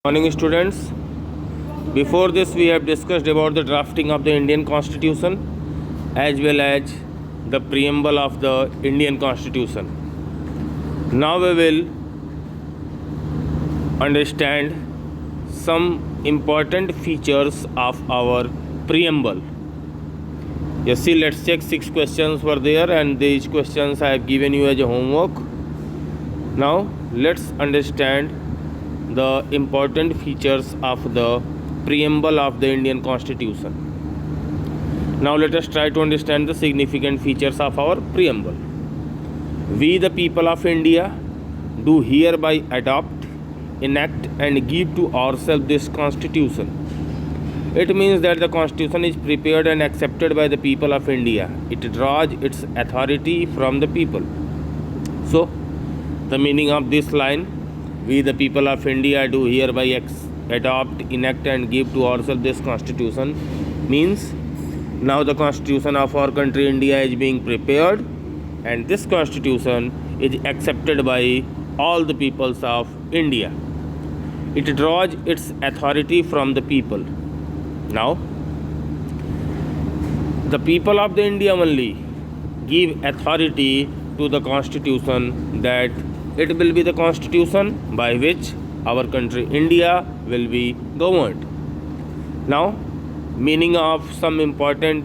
Morning students. Before this we have discussed about the drafting of the Indian Constitution as well as the preamble of the Indian Constitution. Now we will understand some important features of our preamble. You see, let's check 6 questions were there and these questions I have given you as a homework. Now let's understand the important features of the preamble of the Indian Constitution. Now let us try to understand the significant features of our preamble. We the people of India do hereby adopt, enact and give to ourselves this Constitution. It means that the Constitution is prepared and accepted by the people of India. It draws its authority from the people. So the meaning of this line, we the people of India do hereby adopt, enact and give to ourselves this Constitution, means now the Constitution of our country India is being prepared and this Constitution is accepted by all the peoples of India. It draws its authority from the people. Now the people of the India only give authority to the Constitution, that it will be the Constitution by which our country India will be governed. Now meaning of some important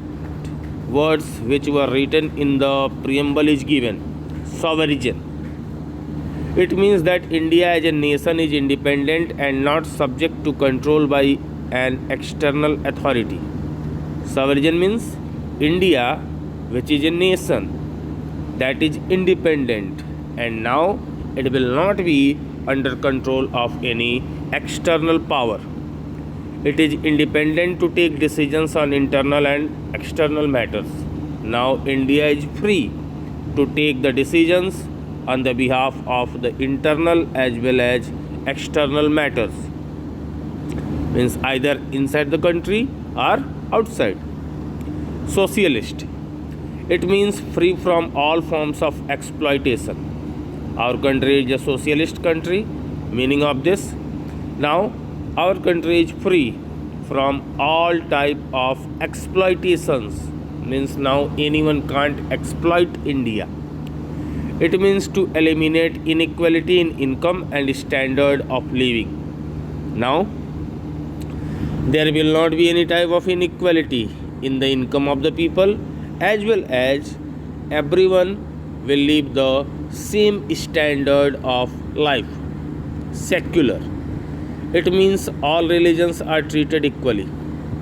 words which were written in the preamble is given. Sovereign. It means that India as a nation is independent and not subject to control by an external authority. Sovereign means India, which is a nation that is independent, and now it will not be under control of any external power. It is independent to take decisions on internal and external matters. Now India is free to take the decisions on the behalf of the internal as well as external matters, means either inside the country or outside. Socialist. It means free from all forms of exploitation. Our country is a socialist country. Meaning of this, now our country is free from all type of exploitations, means now anyone can't exploit India. It means to eliminate inequality in income and standard of living. Now there will not be any type of inequality in the income of the people, as well as everyone will live the same standard of life. Secular. It means all religions are treated equally.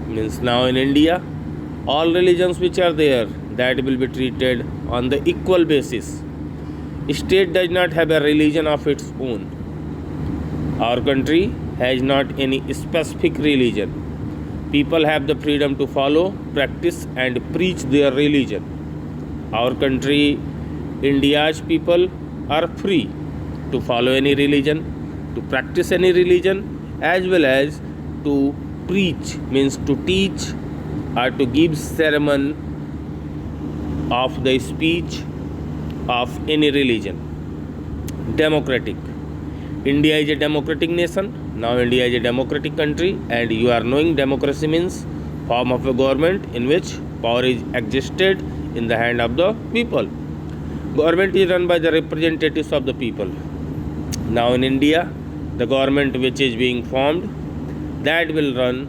Means now in India, all religions which are there, that will be treated on the equal basis. State does not have a religion of its own. Our country has not any specific religion. People have the freedom to follow, practice and preach their religion. Our country, India's people are free to follow any religion, to practice any religion, as well as to preach, means to teach or to give sermon of the speech of any religion. Democratic. India is a democratic nation. Now India is a democratic country, and you are knowing democracy means form of a government in which power is existed in the hand of the people. Government is run by the representatives of the people. Now in India, the government which is being formed, that will run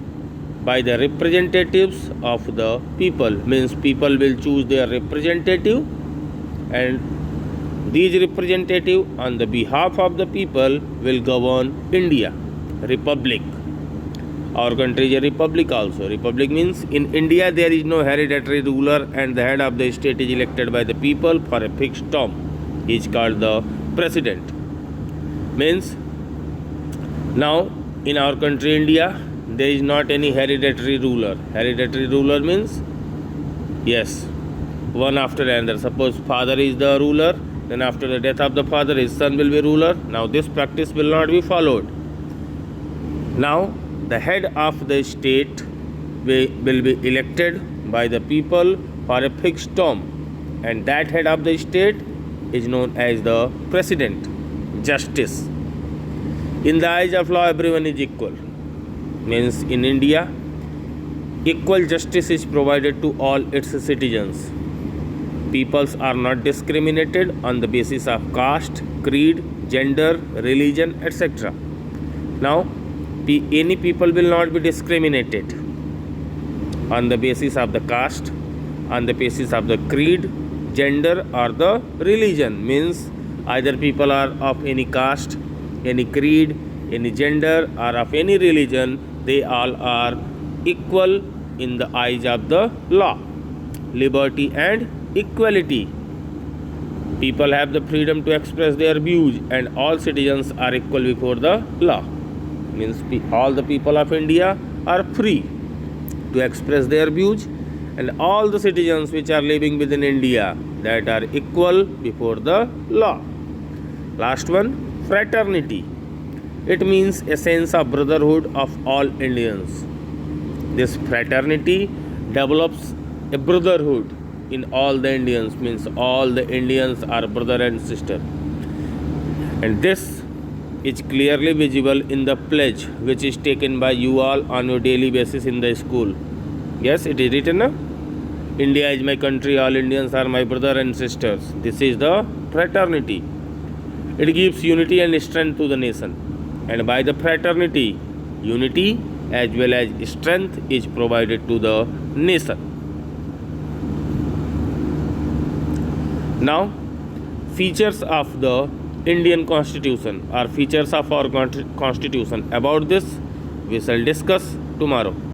by the representatives of the people, means people will choose their representative, and these representative on the behalf of the people will govern India. Republic. Our country is a republic also. Republic means in India there is no hereditary ruler and the head of the state is elected by the people for a fixed term. He is called the president. Means now in our country India there is not any hereditary ruler. Hereditary ruler means, yes, one after another. Suppose father is the ruler, then after the death of the father his son will be ruler. Now this practice will not be followed. Now the head of the state will be elected by the people for a fixed term, and that head of the state is known as the president. Justice. In the eyes of law, everyone is equal. Means in India, equal justice is provided to all its citizens. Peoples are not discriminated on the basis of caste, creed, gender, religion, etc. Now, any people will not be discriminated on the basis of the caste, on the basis of the creed, gender, or the religion. Means either people are of any caste, any creed, any gender, or of any religion, they all are equal in the eyes of the law. Liberty and equality. People have the freedom to express their views, and all citizens are equal before the law. Means all the people of India are free to express their views, and all the citizens which are living within India, that are equal before the law. Last one, fraternity. It means a sense of brotherhood of all Indians. This fraternity develops a brotherhood in all the Indians, means all the Indians are brother and sister. And this is clearly visible in the pledge which is taken by you all on your daily basis in the school. Yes, it is written now. India is my country, all Indians are my brother and sisters. This is the fraternity. It gives unity and strength to the nation. And by the fraternity, unity as well as strength is provided to the nation. Now, features of the Indian Constitution or features of our Constitution. About this, we shall discuss tomorrow.